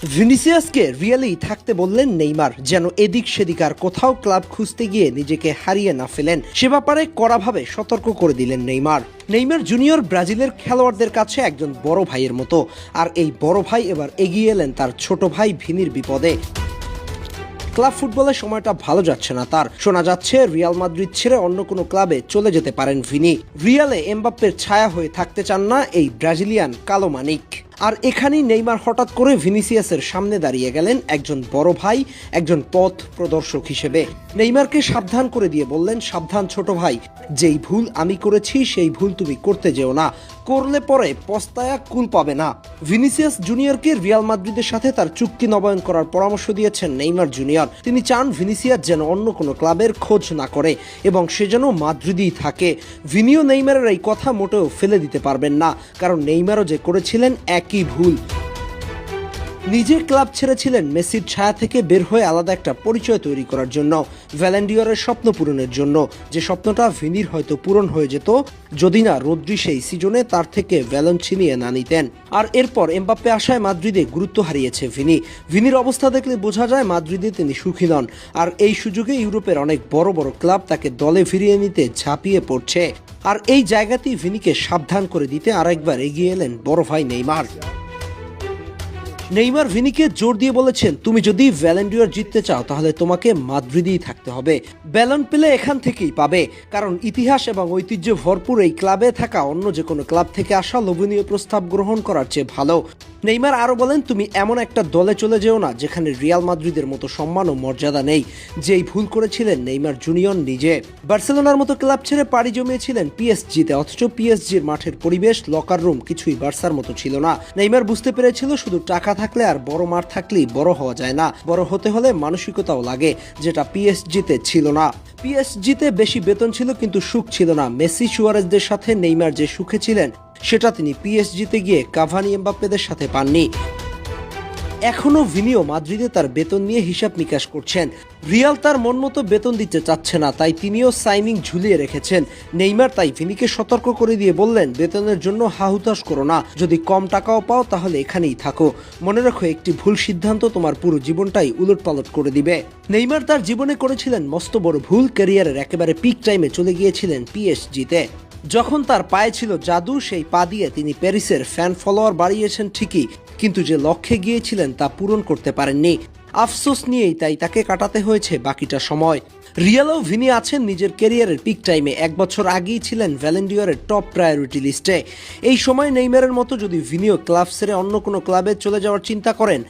ভিনিসিয়াসকে রিয়ালেই থাকতে বললেন নেইমার, যেন এদিক সেদিক আর কোথাও ক্লাব খুঁজতে গিয়ে নিজেকে হারিয়ে না ফেলেন। সে ব্যাপারে কড়াভাবে সতর্ক করে দিলেন নেইমার। নেইমার জুনিয়র ব্রাজিলের খেলোয়াড়দের কাছে একজন বড় ভাইয়ের মতো, আর এই বড় ভাই এবার এগিয়ে এলেন তার ছোট ভাই ভিনির বিপদে। ক্লাব ফুটবলের সময়টা ভালো যাচ্ছে না তার। শোনা যাচ্ছে রিয়াল মাদ্রিদ ছেড়ে অন্য কোনো ক্লাবে চলে যেতে পারেন ভিনি। রিয়ালে এমবাপ্পের ছায়া হয়ে থাকতে চান না এই ব্রাজিলিয়ান কালো মানিক। আর এখানেই নেইমার হঠাৎ করে ভিনিসিয়াসের সামনে দাঁড়িয়ে গেলেন একজন বড় ভাই, একজন পথ প্রদর্শক হিসেবে। নেইমারকে সাবধান করে দিয়ে বললেন, সাবধান ছোট ভাই, যেই ভুল আমি করেছি সেই ভুল তুমি করতে যেও না, করলে পরে পস্তায়া কুল পাবে না। ভিনিসিয়াস জুনিয়রকে রিয়াল মাদ্রিদের সাথে তার চুক্তি নবায়ন করার পরামর্শ দিয়েছেন নেইমার জুনিয়র। তিনি চান ভিনিসিয়াস যেন অন্য কোনো ক্লাবের খোঁজ না করে এবং সে যেন মাদ্রিদেই থাকে। ভিনিও নেইমারের এই কথা মোটেও ফেলে দিতে পারবেন না, কারণ নেইমারও যে করেছিলেন একই ভুল। নিজে ক্লাব ছেড়েছিলেন মেসির ছায়া থেকে বের হয়ে আলাদা একটা পরিচয় তৈরি করার জন্য, ভ্যালেন্ডিয়রের স্বপ্ন পূরণের জন্য, যে স্বপ্নটা ভিনির হয়তো পূরণ হয়ে যেত যদি না রদ্রি সেই সিজনে তার থেকে ভ্যালন ছিনিয়ে না নিতেন। আর এরপর এমবাপ্পে আসায় মাদ্রিদে গুরুত্ব হারিয়েছে ভিনির অবস্থা দেখলে বোঝা যায় মাদ্রিদে তিনি সুখী নন। আর এই সুযোগে ইউরোপের অনেক বড় বড় ক্লাব তাকে দলে ফিরিয়ে নিতে ঝাঁপিয়ে পড়ছে। আর এই জায়গাতেই ভিনিকে সাবধান করে দিতে আরেকবার এগিয়ে এলেন বড় ভাই নেইমার। নেইমার ভিনিকে জোর দিয়ে বলেছেন, তুমি যদি ভ্যালেন্ডিয়র জিততে চাও তাহলে তোমাকে মাদ্রিদেই থাকতে হবে। ব্যালন পেলে এখান থেকেই পাবে, কারণ ইতিহাস এবং ঐতিহ্য ভরপুর এই ক্লাবে থাকা অন্য যে কোনো ক্লাব থেকে আসা লোভনীয় প্রস্তাব গ্রহণ করার চেয়ে ভালো। নেইমার আরও বলেন, তুমি এমন একটা দলে চলে যেও না যেখানে রিয়াল মাদ্রিদের মতো সম্মান ও মর্যাদা নেই, যেই ভুল করেছিলেন নেইমার জুনিয়র নিজে। বার্সেলোনার মতো ক্লাব ছেড়ে পাড়ি জমিয়েছিলেন পিএসজিতে, অথচ পিএসজির মাঠের পরিবেশ, লকার রুম কিছুই বার্সার মতো ছিল না। নেইমার বুঝতে পেরেছিল শুধু টাকা থাকলে আর বড় মাঠ থাকলেই বড় হওয়া যায় না, বড় হতে হলে মানসিকতাও লাগে, যেটা পিএসজিতে ছিল না। পিএসজিতে বেশি বেতন ছিল কিন্তু সুখ ছিল না। মেসি সুয়ারেজদের সাথে নেইমার যে সুখে ছিলেন সেটা তিনি পিএসজিতে গিয়ে কাভানি এমবাপ্পেদের সাথে পাননি। এখনও ভিনিও মাদ্রিদে তার বেতন নিয়ে হিসাব নিকাশ করছেন। রিয়াল তার মন মতো বেতন দিতে চাচ্ছে না, তাই তিনিও সাইনিং ঝুলিয়ে রেখেছেন। নেইমার তাই ভিনিকে সতর্ক করে দিয়ে বললেন, বেতনের জন্য হাহুতাশ করো না, যদি কম টাকাও পাও তাহলে এখানেই থাকো। মনে রাখো, একটি ভুল সিদ্ধান্ত তোমার পুরো জীবনটাই উলটপালট করে দিবে। নেইমার তার জীবনে করেছিলেন মস্ত বড় ভুল। ক্যারিয়ারের একেবারে পিক টাইমে চলে গিয়েছিলেন পিএসজিতে। যখন তার পায়ে ছিল জাদু, সেই পা দিয়ে তিনি প্যারিসের ফ্যান ফলোয়ার বাড়িয়েছেন ঠিকই, কিন্তু যে লক্ষ্যে গিয়েছিলেন তা পূরণ করতে পারেননি। আফসোস নিয়েই তাই তাকে কাটাতে হয়েছে বাকিটা সময়। রিয়ালও ভিনি আছেন নিজের ক্যারিয়ারের পিক টাইমে। 1 বছর আগেই ছিলেন ভ্যালেন্ডিয়রের টপ প্রায়োরিটি লিস্টে। এই সময় নেইমারের মতো যদি ভিনিও ক্লাব ছেড়ে অন্য কোনো ক্লাবে চলে যাওয়ার চিন্তা করেন